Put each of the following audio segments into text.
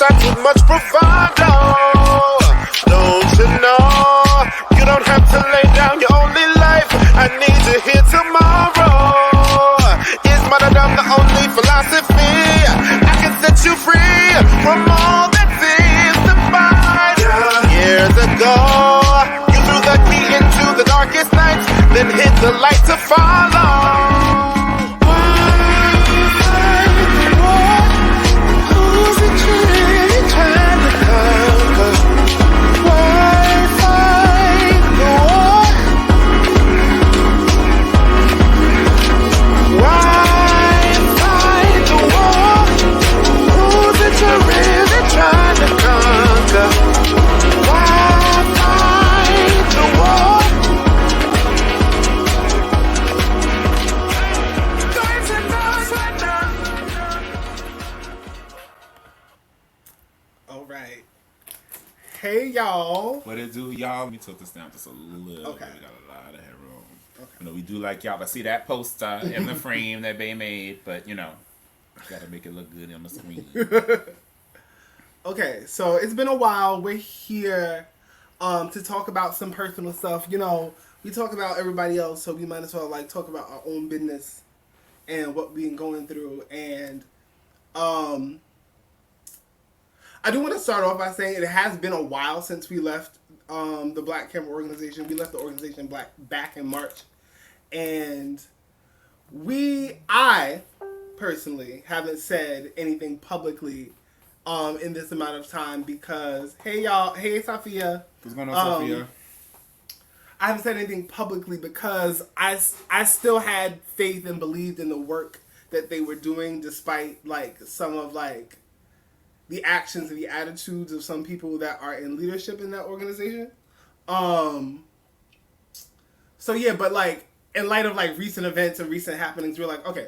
sides with much bravado. Don't you know, you don't have to lay down your only life. I need to hear tomorrow. Is martyrdom the only philosophy? I can set you free from all that seems to bind. Years ago, you threw the key into the darkest nights, then hit the light to follow. Hey y'all. What it do, y'all? Let me tilt this down just a little Okay. bit. We got a lot of headroom. Okay. You know, we do like y'all to see that poster in the frame that they made, but you know, gotta make it look good on the screen. Okay, so it's been a while. We're here to talk about some personal stuff. You know, we talk about everybody else, so we might as well like talk about our own business and what we've been going through. And I do want to start off by saying it has been a while since we left the Black Camera organization. We left the organization back in March. And I personally haven't said anything publicly in this amount of time because, hey y'all, hey Sophia. What's going on, Sophia? I haven't said anything publicly because I still had faith and believed in the work that they were doing despite like some of like the actions and the attitudes of some people that are in leadership in that organization. So yeah, but like in light of like recent events and recent happenings, we're like, okay,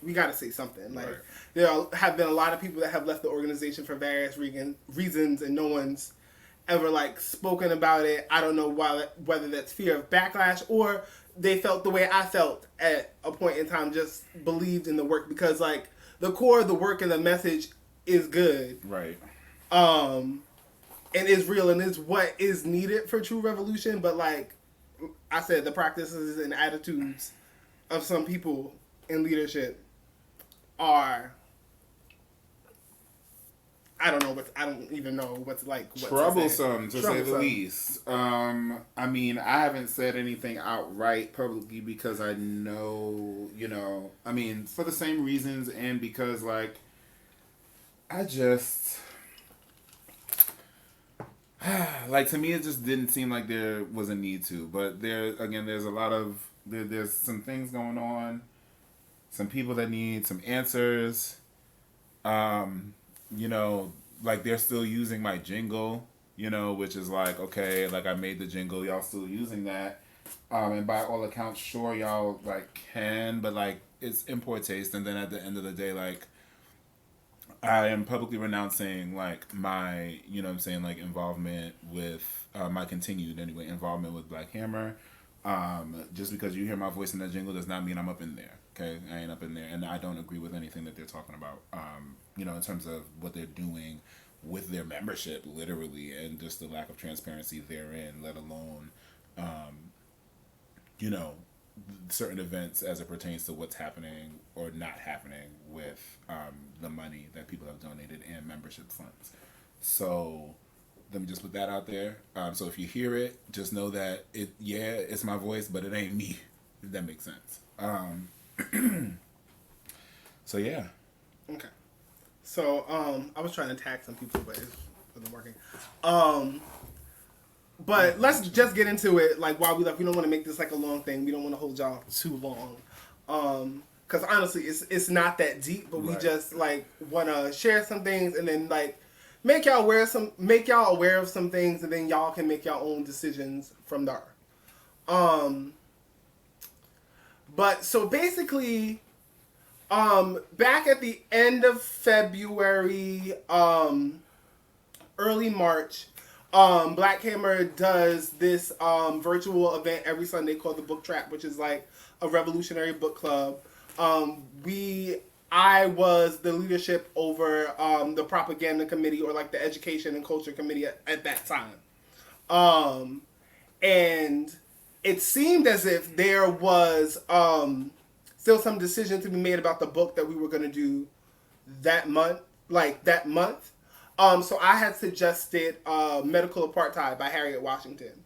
we got to say something. Like there have been a lot of people that have left the organization for various reasons, and no one's ever like spoken about it. I don't know whether that's fear of backlash or they felt the way I felt at a point in time, just believed in the work because like the core of the work and the message is good. Right. And is real and is what is needed for true revolution. But like I said, the practices and attitudes of some people in leadership are, I don't even know what's like troublesome to say the least. I mean, I haven't said anything outright publicly because I know, you know, I mean, for the same reasons and because like I just like to me it just didn't seem like there was a need to, but there's a lot of there's some things going on, some people that need some answers. You know, like they're still using my jingle, you know, which is like, okay, like I made the jingle, y'all still using that. And by all accounts, sure, y'all like can, but like it's in poor taste. And then at the end of the day, like I am publicly renouncing like my, you know what I'm saying, like involvement with my continued anyway involvement with Black Hammer. Just because you hear my voice in that jingle does not mean I'm up in there. Okay, I ain't up in there, and I don't agree with anything that they're talking about. You know, in terms of what they're doing with their membership, literally, and just the lack of transparency therein. Let alone, you know, certain events as it pertains to what's happening or not happening with the money that people have donated and membership funds. So let me just put that out there. So if you hear it, just know that it's my voice, but it ain't me, if that makes sense. So yeah. Okay. So I was trying to tag some people, but it wasn't working. But let's just get into it. Like while we left, we don't want to make this like a long thing. We don't want to hold y'all too long. Because honestly, it's not that deep. But we just like want to share some things and then like make y'all aware of some things, and then y'all can make your own decisions from there. But so basically, back at the end of February, early March, Black Hammer does this virtual event every Sunday called the Book Trap, which is like a revolutionary book club. We I was the leadership over the propaganda committee, or like the education and culture committee at that time. And it seemed as if there was still some decision to be made about the book that we were going to do that month, so I had suggested Medical Apartheid by Harriet Washington.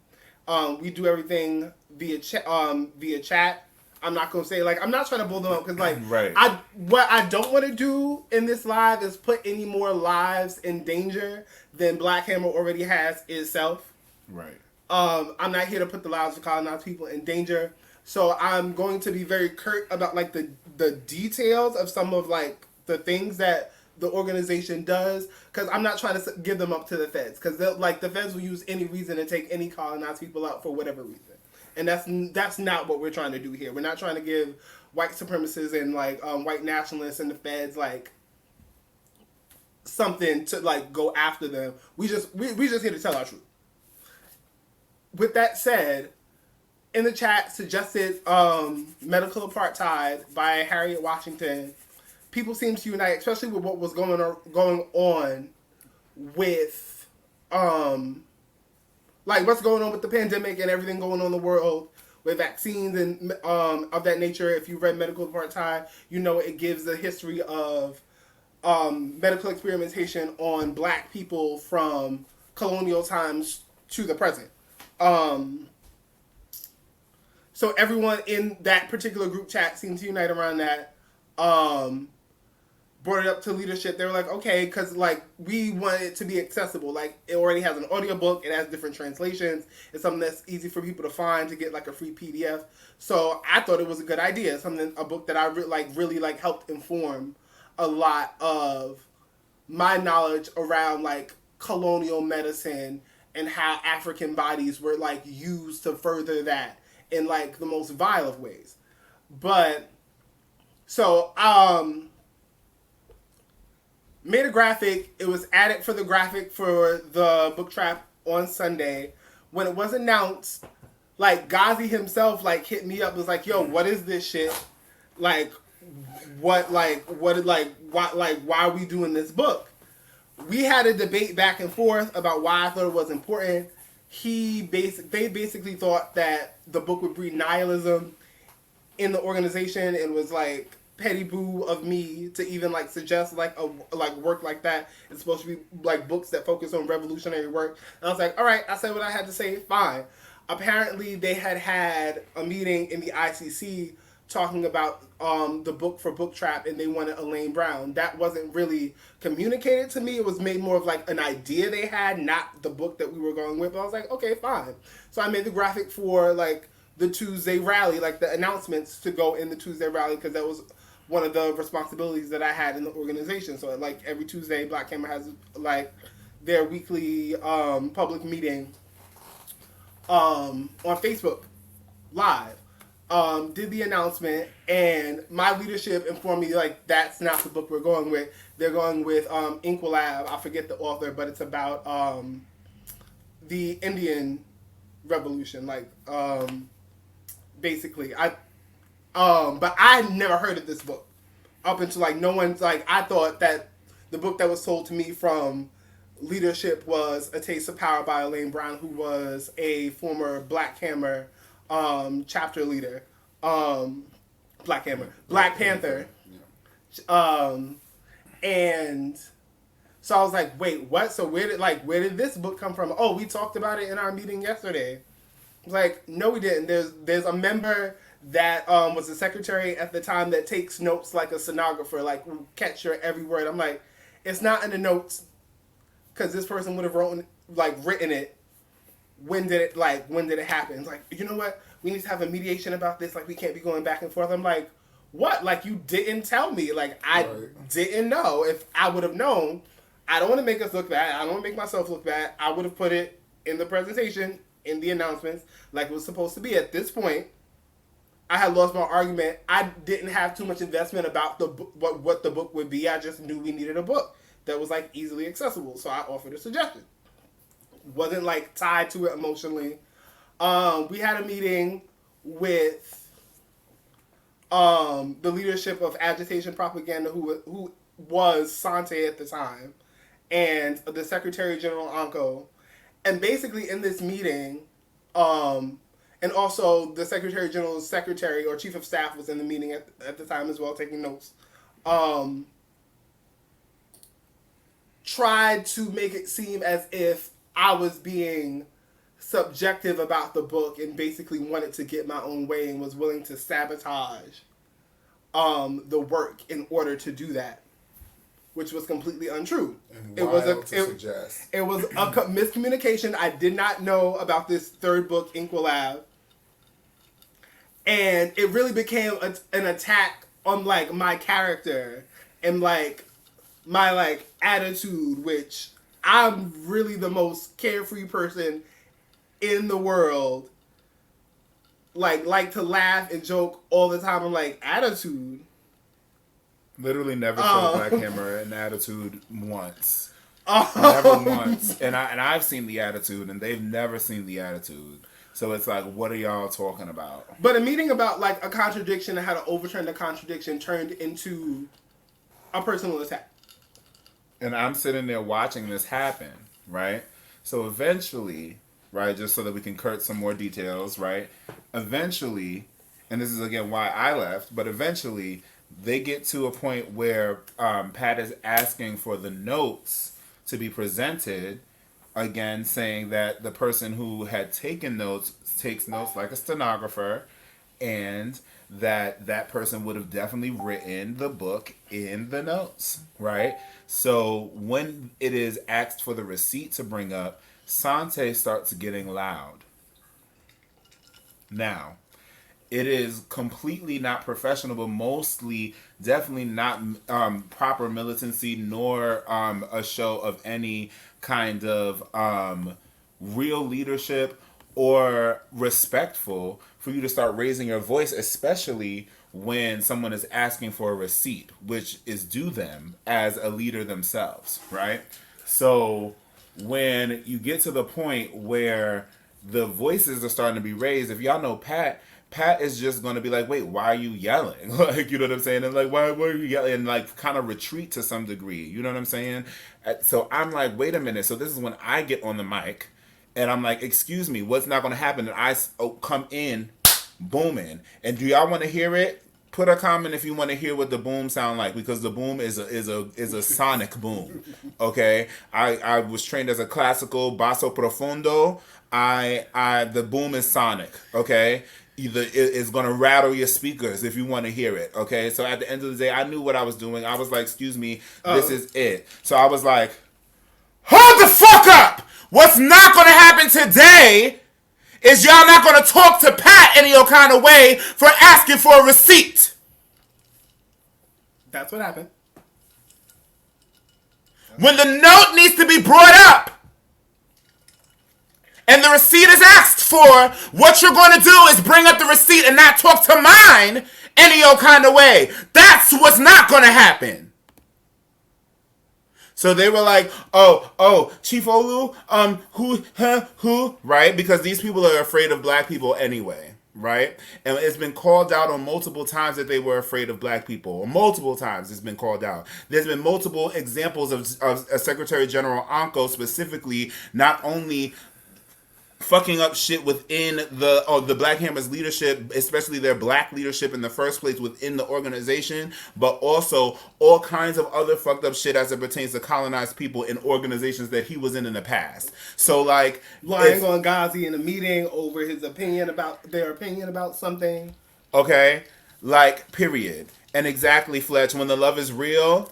We do everything via chat. I'm not gonna say, like, I'm not trying to blow them up, because like Right. what I don't want to do in this live is put any more lives in danger than Black Hammer already has itself. Right. I'm not here to put the lives of colonized people in danger, so I'm going to be very curt about like the details of some of like the things that the organization does, because I'm not trying to give them up to the feds, because like the feds will use any reason to take any colonized people out for whatever reason. And that's not what we're trying to do here. We're not trying to give white supremacists and like white nationalists and the feds like something to like go after them. We just here to tell our truth. With that said, in the chat suggested Medical Apartheid by Harriet Washington. People seem to unite, especially with what was going on with like what's going on with the pandemic and everything going on in the world with vaccines and of that nature. If you read Medical Apartheid, you know it gives a history of medical experimentation on Black people from colonial times to the present. So everyone in that particular group chat seemed to unite around that. Brought it up to leadership. They were like, okay, because like we want it to be accessible. Like it already has an audiobook. It has different translations. It's something that's easy for people to find, to get like a free PDF. So I thought it was a good idea. A book that I really helped inform a lot of my knowledge around like colonial medicine and how African bodies were like used to further that in like the most vile of ways. But so made a graphic. It was added for the graphic for the book trap on Sunday. When it was announced, like Ghazi himself like hit me up, was like, yo, what is this shit? Like why are we doing this book? We had a debate back and forth about why I thought it was important. They basically thought that the book would breed nihilism in the organization, and was like petty boo of me to even like suggest like a work like that. It's supposed to be like books that focus on revolutionary work. And I was like, all right, I said what I had to say, fine. Apparently they had a meeting in the ICC talking about the book for Book Trap, and they wanted Elaine Brown. That wasn't really communicated to me. It was made more of like an idea they had, not the book that we were going with. But I was like, okay, fine. So I made the graphic for like the Tuesday rally, like the announcements to go in the Tuesday rally, because that was one of the responsibilities that I had in the organization. So like every Tuesday, Black Hammer has like their weekly public meeting on Facebook Live. Did the announcement, and my leadership informed me like that's not the book we're going with. They're going with Inquilab. I forget the author, but it's about the Indian Revolution, like basically. But I never heard of this book up until like no one's like, I thought that the book that was told to me from leadership was A Taste of Power by Elaine Brown, who was a former Black Hammer chapter leader, Black Panther. And so I was like, wait, what? So where did this book come from? Oh, we talked about it in our meeting yesterday. I was like, no, we didn't. There's a member that was the secretary at the time that takes notes like a stenographer, like will catch your every word. I'm like, it's not in the notes, because this person would have written it. When did it happen? It's like, you know what? We need to have a mediation about this. Like, we can't be going back and forth. I'm like, what? Like, you didn't tell me. Like, I didn't know. If I would have known, I don't want to make us look bad. I don't want to make myself look bad. I would have put it in the presentation, in the announcements, like it was supposed to be. At this point, I had lost my argument. I didn't have too much investment about what the book would be. I just knew we needed a book that was like easily accessible. So I offered a suggestion. Wasn't like tied to it emotionally. We had a meeting with the leadership of Agitation Propaganda, who was Sante at the time, and the Secretary General Anko. And basically in this meeting, and also the Secretary General's secretary or chief of staff was in the meeting at the time as well, taking notes, tried to make it seem as if I was being subjective about the book and basically wanted to get my own way and was willing to sabotage the work in order to do that, which was completely untrue. And It was suggest. it was a miscommunication. I did not know about this third book, Inquilab, and it really became an attack on like my character and like my like attitude, which I'm really the most carefree person in the world. Like to laugh and joke all the time. I'm like, attitude. Literally never showed Black Hammer an attitude once. Never once. And I've seen the attitude, and they've never seen the attitude. So it's like, what are y'all talking about? But a meeting about like a contradiction and how to overturn the contradiction turned into a personal attack. And I'm sitting there watching this happen, right? So eventually, right, just so that we can curt some more details, right? Eventually, and this is again why I left, but eventually they get to a point where Pat is asking for the notes to be presented, again saying that the person who had taken notes takes notes like a stenographer, and that person would have definitely written the book in the notes, right? So when it is asked for the receipt to bring up, Sante starts getting loud. Now, it is completely not professional, but mostly definitely not proper militancy, nor a show of any kind of real leadership or respectful for you to start raising your voice, especially when someone is asking for a receipt, which is due them as a leader themselves, right? So when you get to the point where the voices are starting to be raised, if y'all know Pat is just going to be like, wait, why are you yelling? Like, you know what I'm saying? And like, why are you yelling? And like kind of retreat to some degree. You know what I'm saying? So I'm like, wait a minute. So this is when I get on the mic and I'm like, excuse me, what's not going to happen? And I come in booming. And do y'all want to hear it? Put a comment if you want to hear what the boom sound like, because the boom is a sonic boom. Okay, I was trained as a classical basso profundo. The boom is sonic. Okay, either it's gonna rattle your speakers if you want to hear it. Okay, so at the end of the day, I knew what I was doing. I was like, excuse me, this is it. So I was like, hold the fuck up. What's not gonna happen today is y'all not going to talk to Pat any old kind of way for asking for a receipt. That's what happened. When the note needs to be brought up and the receipt is asked for, what you're going to do is bring up the receipt and not talk to mine any old kind of way. That's what's not going to happen. So they were like, oh, Chief Olu, who, right? Because these people are afraid of black people anyway, right? And it's been called out on multiple times that they were afraid of black people. Multiple times it's been called out. There's been multiple examples of Secretary General Anko specifically not only fucking up shit within the Black Hammers leadership, especially their black leadership in the first place within the organization, but also all kinds of other fucked up shit as it pertains to colonized people in organizations that he was in the past. So like lying on Ghazi in a meeting over their opinion about something. Okay, like period. And exactly, Fletch, when the love is real.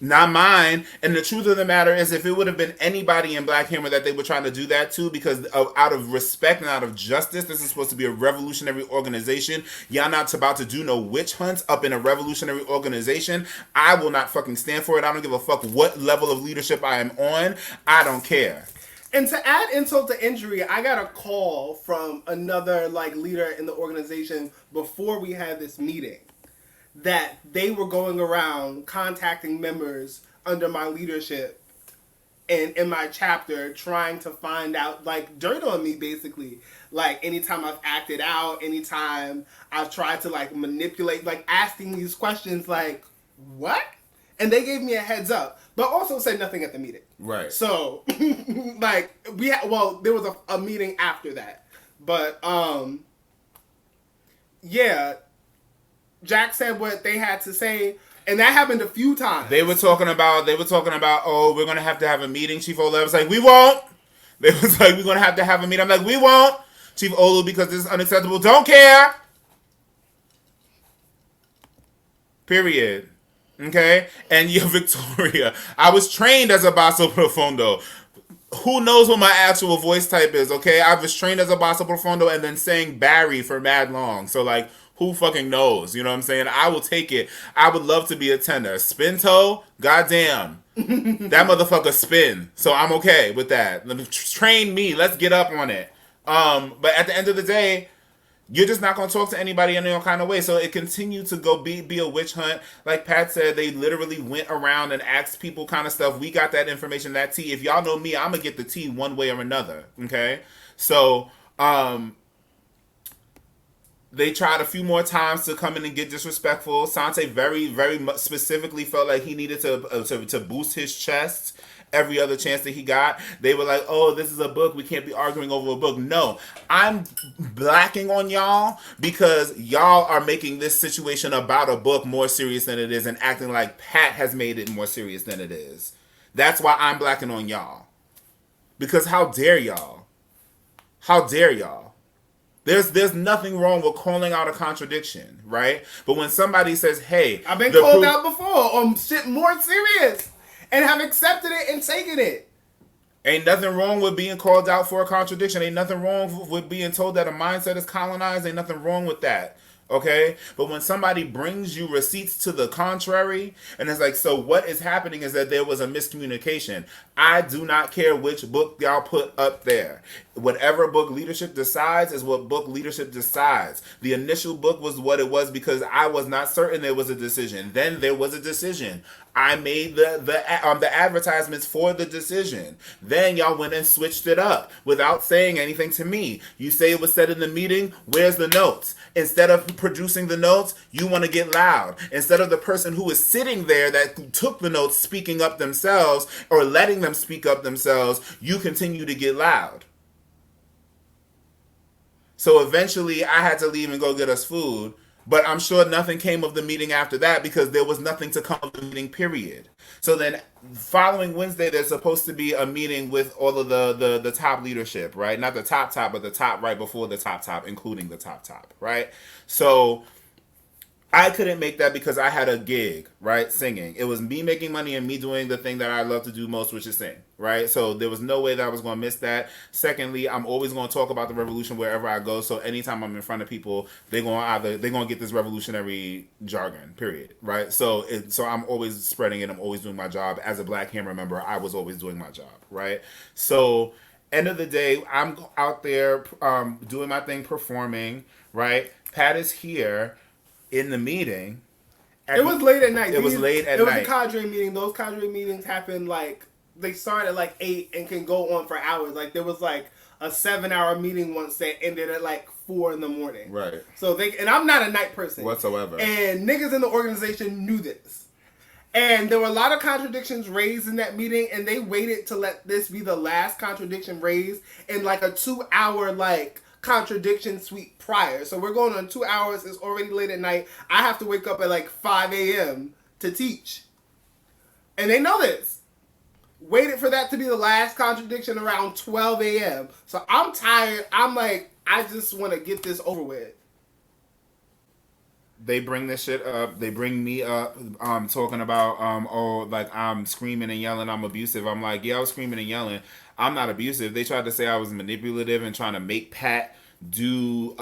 Not mine. And the truth of the matter is, if it would have been anybody in Black Hammer that they were trying to do that to, because out of respect and out of justice, this is supposed to be a revolutionary organization. Y'all not about to do no witch hunts up in a revolutionary organization. I will not fucking stand for it. I don't give a fuck what level of leadership I am on. I don't care. And to add insult to injury, I got a call from another like leader in the organization before we had this meeting, that they were going around contacting members under my leadership and in my chapter trying to find out like dirt on me basically. Like anytime I've acted out, anytime I've tried to like manipulate, like asking these questions like what? And they gave me a heads up, but also said nothing at the meeting. Right. So like there was a meeting after that. But yeah, Jack said what they had to say. And that happened a few times. They were talking about, oh, we're going to have a meeting. Chief Ola was like, we won't. They was like, we're going to have a meeting. I'm like, we won't. Chief Olu, because this is unacceptable. Don't care. Period. Okay? And yeah, Victoria, I was trained as a basso profundo. Who knows what my actual voice type is, okay? I was trained as a basso profundo and then sang Barry for mad long. So, like, who fucking knows? You know what I'm saying? I will take it. I would love to be a tenor. Spin toe? Goddamn. That motherfucker spin. So I'm okay with that. Train me. Let's get up on it. But at the end of the day, you're just not going to talk to anybody in any kind of way. So it continued to go be a witch hunt. Like Pat said, they literally went around and asked people kind of stuff. We got that information, that tea. If y'all know me, I'm going to get the tea one way or another. Okay? So, they tried a few more times to come in and get disrespectful. Sante very, very much specifically felt like he needed to boost his chest every other chance that he got. They were like, oh, this is a book. We can't be arguing over a book. No, I'm blacking on y'all because y'all are making this situation about a book more serious than it is and acting like Pat has made it more serious than it is. That's why I'm blacking on y'all. Because how dare y'all? How dare y'all? There's nothing wrong with calling out a contradiction, right? But when somebody says, hey... I've been called out before on shit more serious and have accepted it and taken it. Ain't nothing wrong with being called out for a contradiction. Ain't nothing wrong with being told that a mindset is colonized. Ain't nothing wrong with that. Okay? But when somebody brings you receipts to the contrary, and it's like, so what is happening is that there was a miscommunication. I do not care which book y'all put up there. Whatever book leadership decides is what book leadership decides. The initial book was what it was because I was not certain there was a decision. Then there was a decision. I made the advertisements for the decision. Then y'all went and switched it up without saying anything to me. You say it was said in the meeting. Where's the notes? Instead of producing the notes, you want to get loud. Instead of the person who is sitting there that took the notes speaking up themselves or letting them speak up themselves, you continue to get loud. So eventually I had to leave and go get us food. But I'm sure nothing came of the meeting after that because there was nothing to come of the meeting, period. So then following Wednesday, there's supposed to be a meeting with all of the top leadership, right? Not the top, but the top right before the top, including the top, right? So I couldn't make that because I had a gig, right? Singing. It was me making money and me doing the thing that I love to do most, which is sing, right? So there was no way that I was going to miss that. Secondly, I'm always going to talk about the revolution wherever I go. So anytime I'm in front of people, they're going to get this revolutionary jargon, period, right? So I'm always spreading it. I'm always doing my job. As a Black Hammer member, I was always doing my job, right? So end of the day, I'm out there doing my thing, performing, right? Pat is here in the meeting. It was late at night. It was late at night. It was a cadre meeting. Those cadre meetings happen they start at 8 and can go on for hours. Like there was a 7-hour meeting once that ended at 4 in the morning. Right. So and I'm not a night person whatsoever. And niggas in the organization knew this. And there were a lot of contradictions raised in that meeting, and they waited to let this be the last contradiction raised in a 2-hour contradiction suite prior. So we're going on 2 hours. It's already late at night. I have to wake up at 5 a.m. to teach. And they know this. Waited for that to be the last contradiction around 12 a.m. So I'm tired. I'm I just want to get this over with. They bring this shit up. They bring me up talking about, I'm screaming and yelling. I'm abusive. I'm like, yeah, I was screaming and yelling. I'm not abusive. They tried to say I was manipulative and trying to make Pat do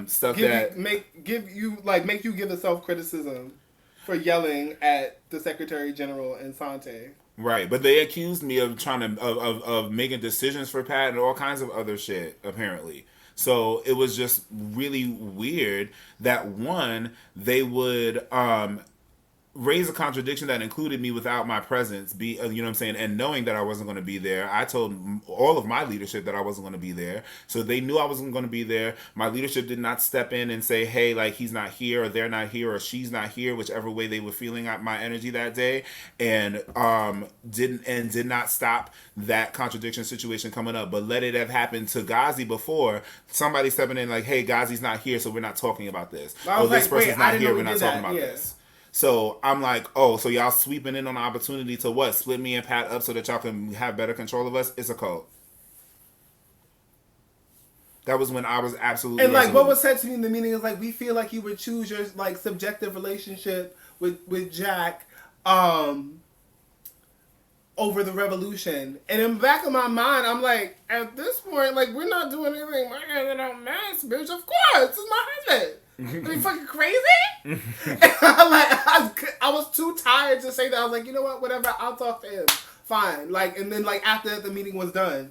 stuff make you give a self-criticism for yelling at the Secretary General and Sante. Right, but they accused me of trying to of making decisions for Pat and all kinds of other shit, apparently. So it was just really weird that one, they would raise a contradiction that included me without my presence, you know what I'm saying, and knowing that I wasn't going to be there. I told all of my leadership that I wasn't going to be there, so they knew I wasn't going to be there. My leadership did not step in and say, hey, like, he's not here, or they're not here, or she's not here, whichever way they were feeling my energy that day, and did not stop that contradiction situation coming up, but let it have happened to Ghazi before, somebody stepping in like, hey, Ghazi's not here, so we're not talking about this. Oh, this person's not here, we're not talking about this. So I'm like, oh, so y'all sweeping in on the opportunity to what? Split me and Pat up so that y'all can have better control of us? It's a cult. That was when I was absolutely and like resolute. What was said to me in the meeting is like, we feel like you would choose your like subjective relationship with Jack over the revolution. And in the back of my mind, I'm like, at this point, like, we're not doing anything more than a mess, bitch. Of course, it's my husband. Are you fucking crazy? I was too tired to say that. I was like, you know what, whatever, I'll talk to him. Fine. Like, and then like after the meeting was done,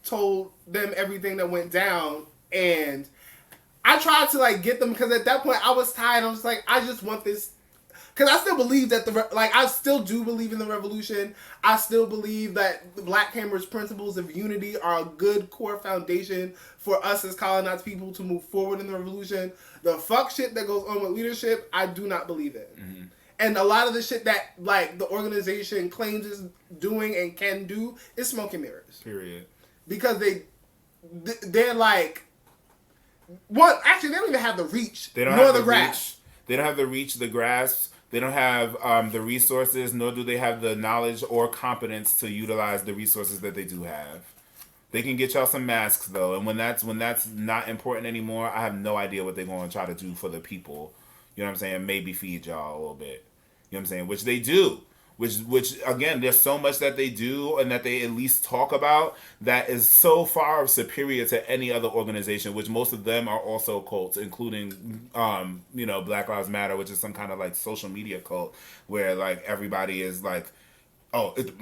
told them everything that went down, and I tried to like get them, because at that point I was tired. I was like, I just want this, because I still believe that I still do believe in the revolution. I still believe that the Black Hammer's principles of unity are a good core foundation for us as colonized people to move forward in the revolution. The fuck shit that goes on with leadership, I do not believe in. Mm-hmm. And a lot of the shit that like the organization claims is doing and can do is smoke and mirrors. Period. Because they're like, well, actually they don't even have the reach, nor the grasp. They don't have the reach, the grasp. They don't have the resources, nor do they have the knowledge or competence to utilize the resources that they do have. They can get y'all some masks though, and when that's not important anymore, I have no idea what they're going to try to do for the people. You know what I'm saying? Maybe feed y'all a little bit. You know what I'm saying? Which they do. Which again, there's so much that they do and that they at least talk about that is so far superior to any other organization, which most of them are also cults, including Black Lives Matter, which is some kind of like social media cult where like everybody is like, oh, do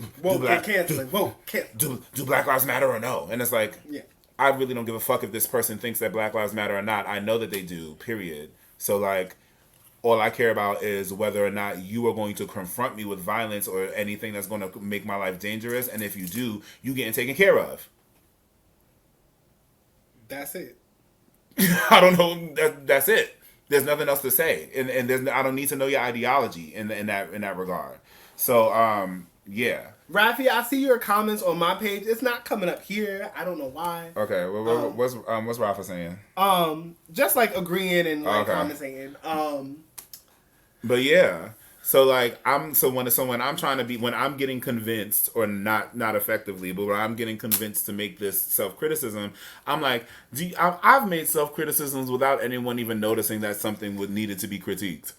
Black Lives Matter or no? And it's like, yeah, I really don't give a fuck if this person thinks that Black Lives Matter or not. I know that they do, period. So like, all I care about is whether or not you are going to confront me with violence or anything that's going to make my life dangerous. And if you do, you getting taken care of. That's it. I don't know. That's it. There's nothing else to say. And I don't need to know your ideology in that regard. So, yeah. Rafi, I see your comments on my page. It's not coming up here. I don't know why. Okay. Well, what's Rafa saying? Just like agreeing and like commenting. But yeah, so like when I'm trying to be, when I'm getting convinced, or not effectively, but when I'm getting convinced to make this self-criticism, I'm like, I've made self-criticisms without anyone even noticing that something needed to be critiqued.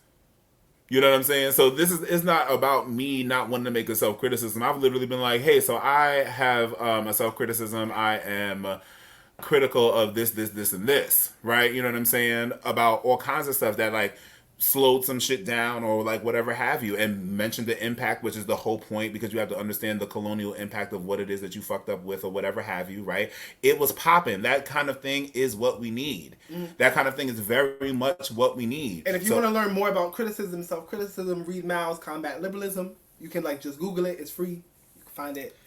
You know what I'm saying? So it's not about me not wanting to make a self-criticism. I've literally been like, hey, so I have a self-criticism. I am critical of this, and this, right? You know what I'm saying? About all kinds of stuff that like slowed some shit down or like whatever have you, and mentioned the impact, which is the whole point, because you have to understand the colonial impact of what it is that you fucked up with or whatever have you, right? It was popping. That kind of thing is what we need. That kind of thing is very much what we need. And if you want to learn more about criticism, self-criticism, read Mao's Combat Liberalism. You can like just Google it. It's free. You can find it.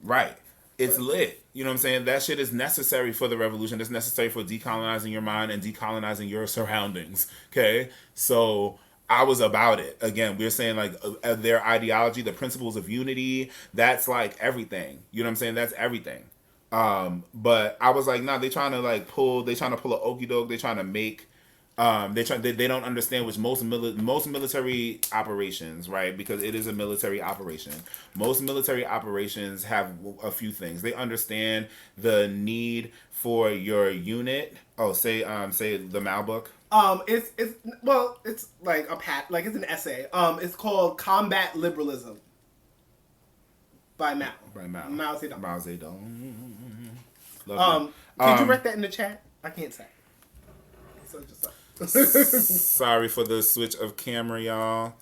Right. It's lit. You know what I'm saying? That shit is necessary for the revolution. It's necessary for decolonizing your mind and decolonizing your surroundings. Okay? So I was about it. Again, we're saying like their ideology, the principles of unity, that's like everything. You know what I'm saying? That's everything. But I was like, nah, they trying to pull an okie doke. They trying to make they don't understand which most military operations, right? Because it is a military operation. Most military operations have a few things. They understand the need for your unit. Oh, say the Mal book. It's like it's an essay. It's called Combat Liberalism by Mao. Mao Zedong. Could you write that in the chat? I can't say. So just like. Sorry for the switch of camera, y'all.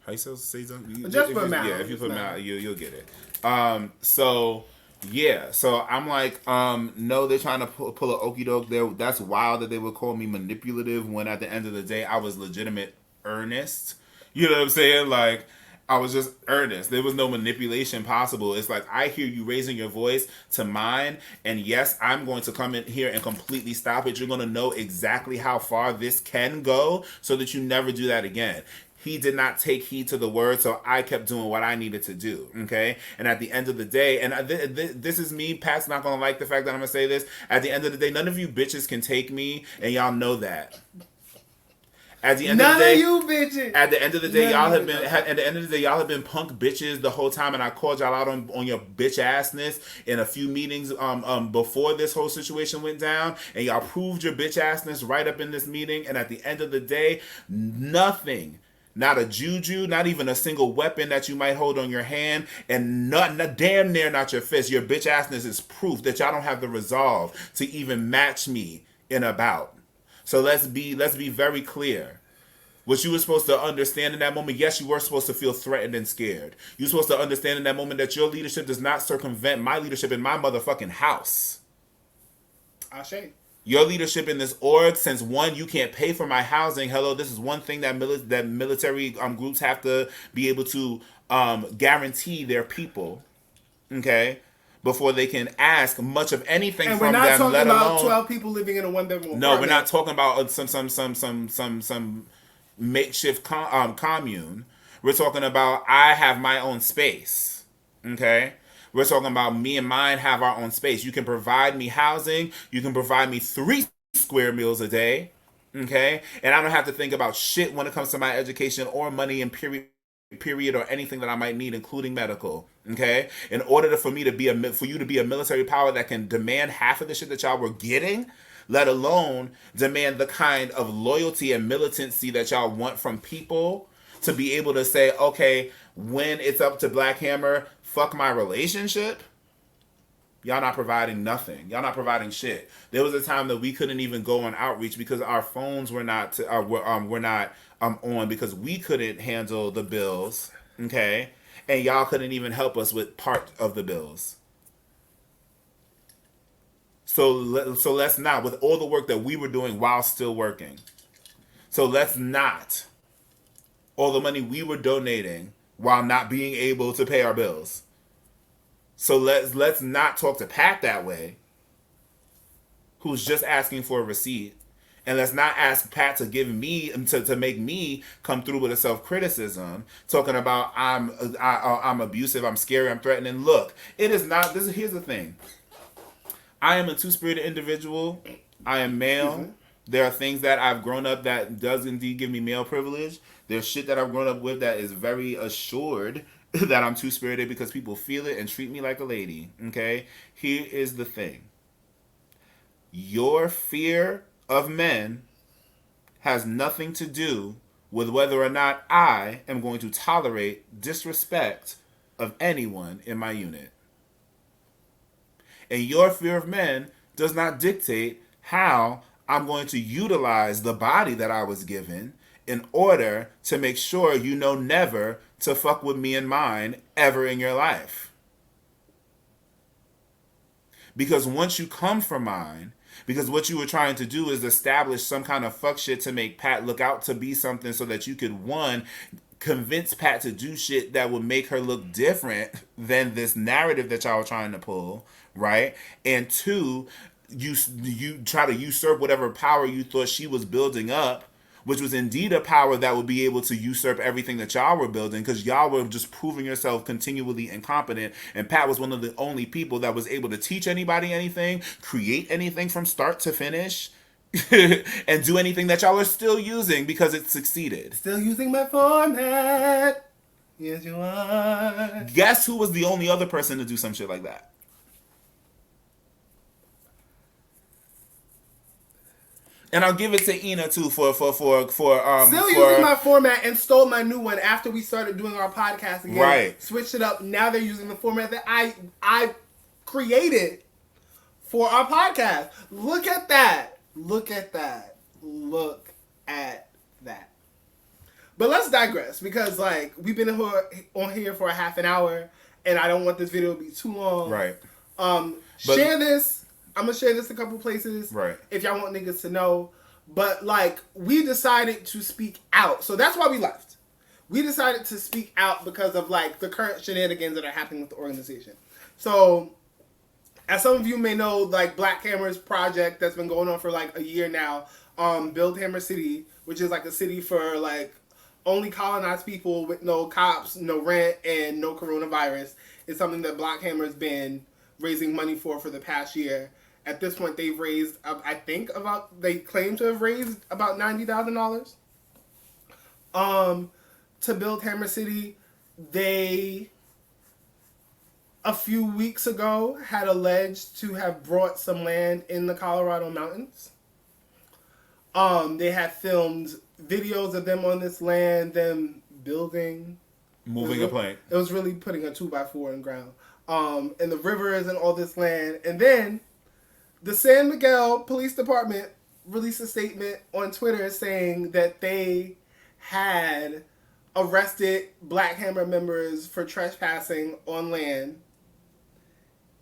How you say something? Just put Mal. Yeah, if you put Mal, you'll get it. So Yeah, so I'm like, no, they're trying to pull a okey doke there. That's wild that they would call me manipulative when at the end of the day I was legitimate earnest. You know what I'm saying? Like, I was just earnest. There was no manipulation possible. It's like I hear you raising your voice to mine, and yes, I'm going to come in here and completely stop it. You're going to know exactly how far this can go so that you never do that again. He did not take heed to the word, so I kept doing what I needed to do. Okay, and at the end of the day, and this is me. Pat's not gonna like the fact that I'm gonna say this. At the end of the day, none of you bitches can take me, and y'all know that. At the end None of the day, of you bitches. At the end of the day, None y'all of have you been. bitches. At the end of the day, y'all have been punk bitches the whole time, and I called y'all out on your bitch assness in a few meetings before this whole situation went down, and y'all proved your bitch assness right up in this meeting. And at the end of the day, nothing. Not a juju, not even a single weapon that you might hold on your hand, and not damn near not your fist. Your bitch assness is proof that y'all don't have the resolve to even match me in a bout. So let's be very clear. What you were supposed to understand in that moment, yes, you were supposed to feel threatened and scared. You're supposed to understand in that moment that your leadership does not circumvent my leadership in my motherfucking house. Ashe. Your leadership in this org, since one, you can't pay for my housing. Hello, this is one thing that that military groups have to be able to guarantee their people, okay, before they can ask much of anything And from we're not them. talking Let about alone 12 people living in a one-bedroom apartment. no, we're not talking about some makeshift commune. We're talking about I have my own space, okay. We're talking about me and mine have our own space. You can provide me housing. You can provide me 3 square meals a day. Okay. And I don't have to think about shit when it comes to my education or money and period or anything that I might need, including medical. Okay. In order for me to be for you to be a military power that can demand half of the shit that y'all were getting, let alone demand the kind of loyalty and militancy that y'all want from people to be able to say, okay, when it's up to Black Hammer, fuck my relationship. Y'all not providing nothing. Y'all not providing shit. There was a time that we couldn't even go on outreach because our phones were not were not on because we couldn't handle the bills. Okay, and y'all couldn't even help us with part of the bills. So let's not, with all the work that we were doing while still working. So let's not, all the money we were donating while not being able to pay our bills. So let's not talk to Pat that way, who's just asking for a receipt, and let's not ask Pat to give me to make me come through with a self-criticism, talking about I'm abusive, I'm scary, I'm threatening. Look, it is not. Here's the thing. I am a two-spirited individual. I am male. There are things that I've grown up that does indeed give me male privilege. There's shit that I've grown up with that is very assured that I'm two-spirited because people feel it and treat me like a lady. Okay? Here is the thing. Your fear of men has nothing to do with whether or not I am going to tolerate disrespect of anyone in my unit. And your fear of men does not dictate how I'm going to utilize the body that I was given in order to make sure you know never to fuck with me and mine ever in your life. Because once you come for mine, because what you were trying to do is establish some kind of fuck shit to make Pat look out to be something so that you could, one, convince Pat to do shit that would make her look different than this narrative that y'all were trying to pull, right? And two, you try to usurp whatever power you thought she was building up, which was indeed a power that would be able to usurp everything that y'all were building, because y'all were just proving yourself continually incompetent. And Pat was one of the only people that was able to teach anybody anything, create anything from start to finish, and do anything that y'all are still using because it succeeded. Still using my format. Yes, you are. Guess who was the only other person to do some shit like that? And I'll give it to Ina too for Still using my format and stole my new one after we started doing our podcast again. Right. Switched it up. Now they're using the format that I created for our podcast. Look at that. Look at that. Look at that. But let's digress because like we've been on here for a half an hour and I don't want this video to be too long. Right. Share this. I'm gonna share this a couple places. Right. If y'all want niggas to know. But like we decided to speak out. So that's why we left. We decided to speak out because of like the current shenanigans that are happening with the organization. So as some of you may know, like Black Hammer's project that's been going on for like a year now, Build Hammer City, which is like a city for like only colonized people with no cops, no rent, and no coronavirus, is something that Black Hammer's been raising money for the past year. At this point, they've raised, I think they claim to have raised about $90,000. To build Hammer City, they a few weeks ago had alleged to have brought some land in the Colorado mountains. They had filmed videos of them on this land, them building, moving a plank. It was really putting a 2x4 in the ground. And the rivers and all this land, and then the San Miguel Police Department released a statement on Twitter saying that they had arrested Black Hammer members for trespassing on land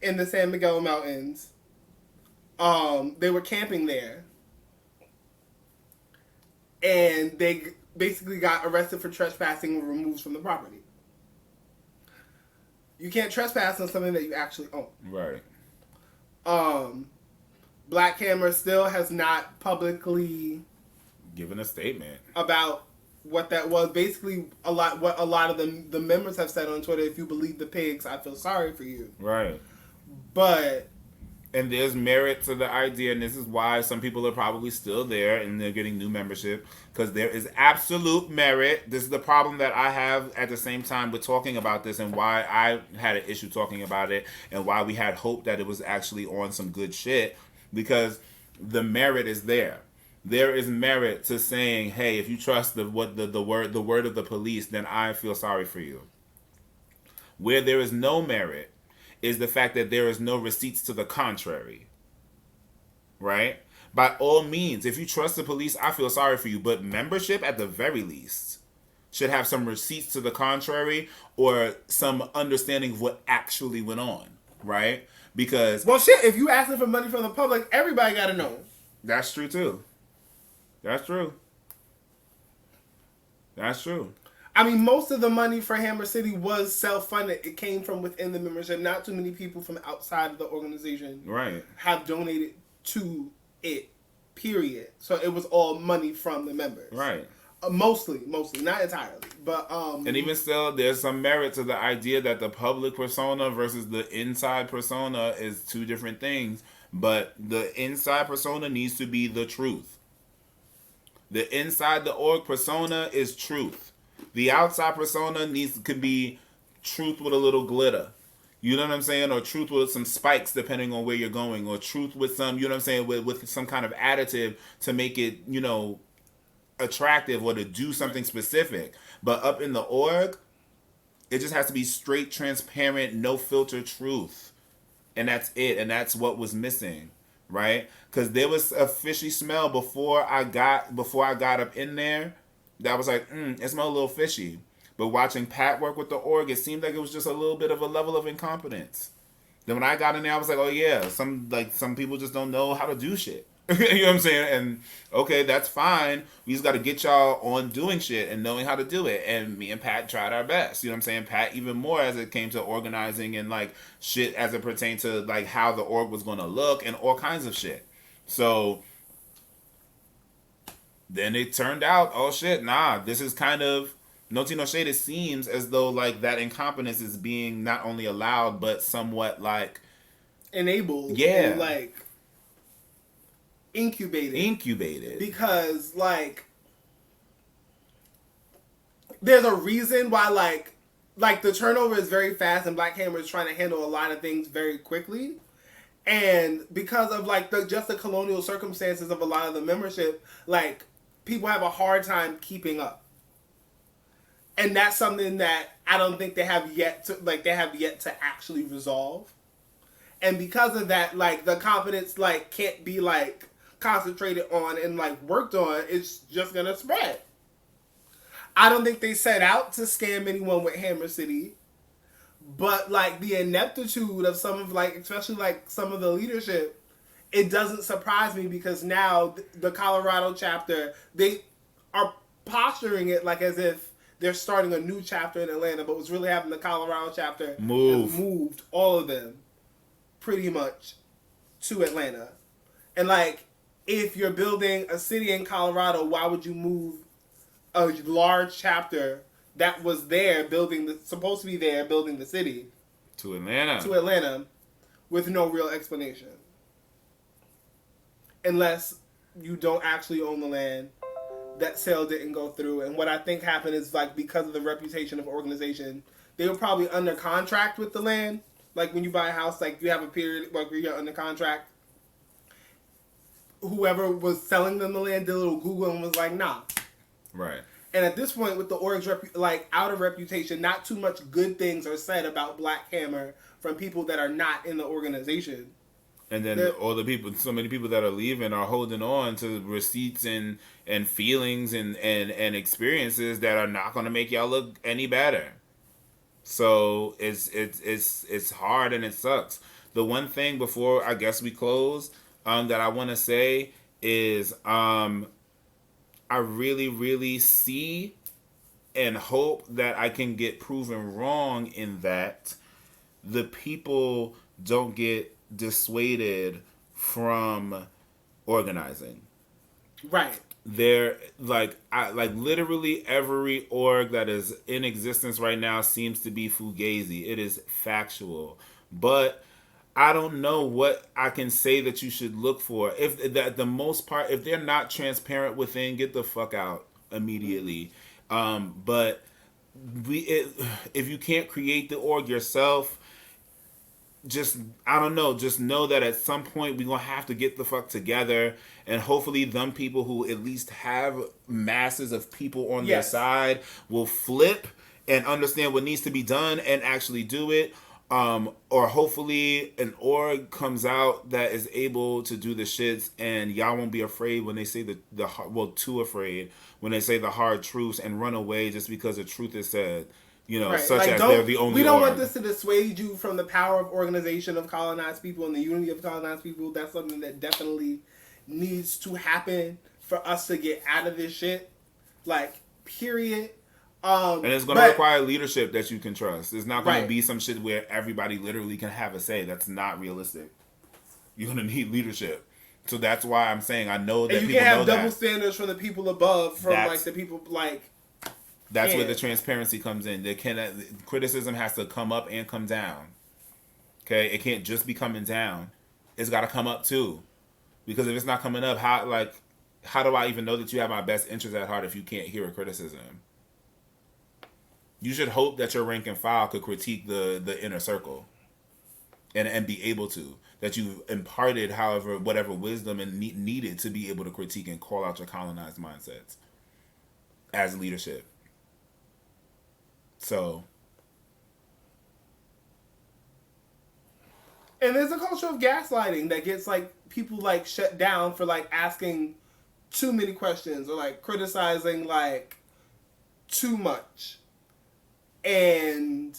in the San Miguel Mountains. They were camping there. And they basically got arrested for trespassing and removed from the property. You can't trespass on something that you actually own. Right. Black Hammer still has not publicly given a statement about what that was. Basically, what a lot of the members have said on Twitter. If you believe the pigs, I feel sorry for you. Right. But and there's merit to the idea, and this is why some people are probably still there and they're getting new membership, because there is absolute merit. This is the problem that I have at the same time with talking about this, and why I had an issue talking about it, and why we had hope that it was actually on some good shit, because the merit is there. There is merit to saying, hey, if you trust the word of the police, then I feel sorry for you. Where there is no merit is the fact that there is no receipts to the contrary. Right? By all means, if you trust the police, I feel sorry for you. But membership, at the very least, should have some receipts to the contrary, or some understanding of what actually went on. Right? Because, well, shit, if you asking for money from the public, everybody got to know. That's true, too. That's true. That's true. I mean, most of the money for Hammer City was self-funded. It came from within the membership. Not too many people from outside of the organization have donated to it, period. So it was all money from the members. Right. Mostly, not entirely. But and even still, there's some merit to the idea that the public persona versus the inside persona is two different things. But the inside persona needs to be the truth. The inside the org persona is truth. The outside persona could be truth with a little glitter. You know what I'm saying? Or truth with some spikes depending on where you're going. Or truth with some, you know what I'm saying, with some kind of additive to make it, you know, attractive or to do something specific. But up in the org, it just has to be straight, transparent, no filter truth. And that's it. And that's what was missing. Right? Because there was a fishy smell before I got up in there. That was like, it smelled a little fishy. But watching Pat work with the org, it seemed like it was just a little bit of a level of incompetence. Then when I got in there, I was like, oh yeah, some people just don't know how to do shit. You know what I'm saying? And okay, that's fine. We just got to get y'all on doing shit and knowing how to do it. And me and Pat tried our best. You know what I'm saying? Pat even more as it came to organizing and like shit as it pertained to like how the org was going to look and all kinds of shit. So then it turned out, oh shit, nah, this is kind of, no tea, no shade, it seems as though like that incompetence is being not only allowed, but somewhat like enabled. Yeah. And, like incubated. Because like there's a reason why like the turnover is very fast and Black Hammer is trying to handle a lot of things very quickly. And because of like the colonial circumstances of a lot of the membership, like people have a hard time keeping up. And that's something that I don't think they have yet to actually resolve. And because of that, like the confidence like can't be like concentrated on and like worked on. It's just gonna spread. I don't think they set out to scam anyone with Hammer City, But like the ineptitude of some of like, especially like some of the leadership, it doesn't surprise me because now the Colorado chapter, they are posturing it like as if they're starting a new chapter in Atlanta, but what's really happening, the Colorado chapter has moved all of them pretty much to Atlanta. And like, if you're building a city in Colorado, why would you move a large chapter that was there supposed to be there building the city to Atlanta with no real explanation? Unless you don't actually own the land, that sale didn't go through. And what I think happened is like, because of the reputation of organization, they were probably under contract with the land. Like when you buy a house, like you have a period like where you're under contract. Whoever was selling them the land did a little Google and was like, nah. Right. And at this point, with the org's outer reputation, not too much good things are said about Black Hammer from people that are not in the organization. And then all the people, so many people that are leaving are holding on to receipts and feelings and experiences that are not going to make y'all look any better. So it's hard and it sucks. The one thing before I guess we close that I want to say is I really, really see and hope that I can get proven wrong in that the people don't get dissuaded from organizing. Right. They're like literally every org that is in existence right now seems to be fugazi. It is factual. But I don't know what I can say that you should look for. If that the most part, if they're not transparent within, get the fuck out immediately. But if you can't create the org yourself, just I don't know. Just know that at some point we're gonna have to get the fuck together, and hopefully, them people who at least have masses of people on their side will flip and understand what needs to be done and actually do it. Or hopefully an org comes out that is able to do the shits, and y'all won't be afraid when they say too afraid when they say the hard truths and run away just because the truth is said. You know, right. Such like, as they're the only. We don't org. Want this to dissuade you from the power of organization of colonized people and the unity of colonized people. That's something that definitely needs to happen for us to get out of this shit. Like, period. And it's going to require leadership that you can trust. It's not going to be some shit where everybody literally can have a say. That's not realistic. You're going to need leadership. So that's why I'm saying I know that and you people can't know have double standards from the people above, from like the people like. That's where the transparency comes in. Criticism has to come up and come down. Okay, it can't just be coming down. It's got to come up too, because if it's not coming up, how do I even know that you have my best interest at heart if you can't hear a criticism? You should hope that your rank and file could critique the inner circle, and be able to. That you've imparted, whatever wisdom and needed to be able to critique and call out your colonized mindsets as leadership. So. And there's a culture of gaslighting that gets like people like shut down for like asking too many questions or like criticizing like too much. And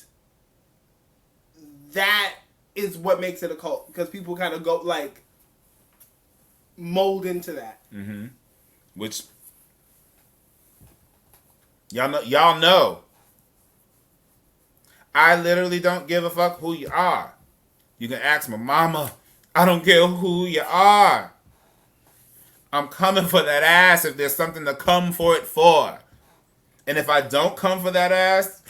that is what makes it a cult, because people kind of go like mold into that. Mm-hmm. Which y'all know. I literally don't give a fuck who you are. You can ask my mama. I don't care who you are. I'm coming for that ass if there's something to come for it for. And if I don't come for that ass,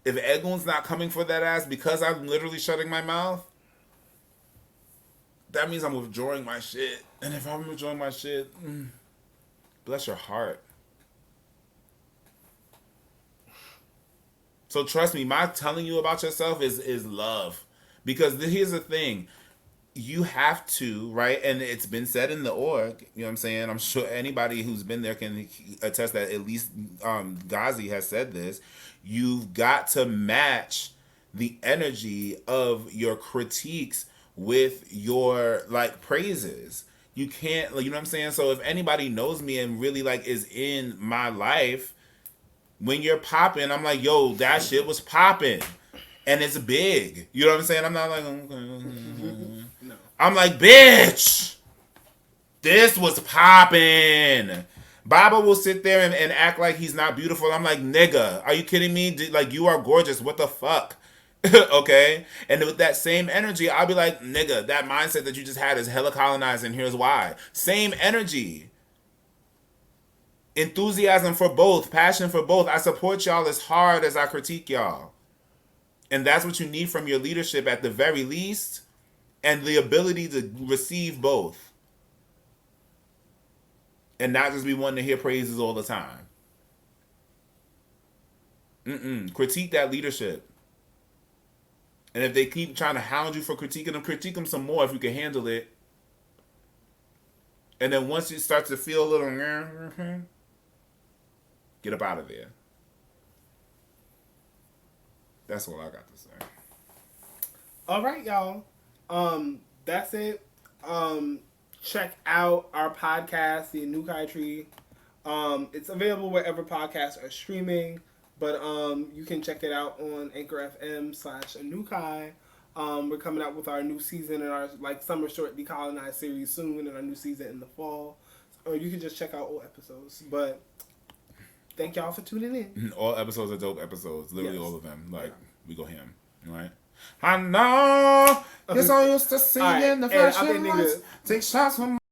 if Edwin's not coming for that ass because I'm literally shutting my mouth, that means I'm withdrawing my shit. And if I'm withdrawing my shit, bless your heart. So trust me, my telling you about yourself is love. Because here's the thing. You have to, right? And it's been said in the org, you know what I'm saying? I'm sure anybody who's been there can attest that at least Ghazi has said this. You've got to match the energy of your critiques with your like praises. You can't, you know what I'm saying? So if anybody knows me and really like is in my life, when you're popping, I'm like, yo, that shit was popping. And it's big. You know what I'm saying? I'm not like, okay. No. I'm like, bitch, this was popping. Baba will sit there and act like he's not beautiful. I'm like, nigga, are you kidding me? Like, you are gorgeous. What the fuck? Okay? And with that same energy, I'll be like, nigga, that mindset that you just had is hella colonized, and here's why. Same energy. Enthusiasm for both. Passion for both. I support y'all as hard as I critique y'all. And that's what you need from your leadership at the very least. And the ability to receive both. And not just be wanting to hear praises all the time. Critique that leadership. And if they keep trying to hound you for critiquing them, critique them some more if you can handle it. And then once you start to feel a little, get up out of there. That's all I got to say. All right, y'all. That's it. Check out our podcast, The Anukai Tree. It's available wherever podcasts are streaming, but you can check it out on Anchor FM/Anukai. We're coming out with our new season and our summer short decolonized series soon, and our new season in the fall. Or you can just check out old episodes. But thank y'all for tuning in. All episodes are dope episodes. Literally all of them. We go ham. Right? I know. You're so used to seeing the flashing lights. Take shots from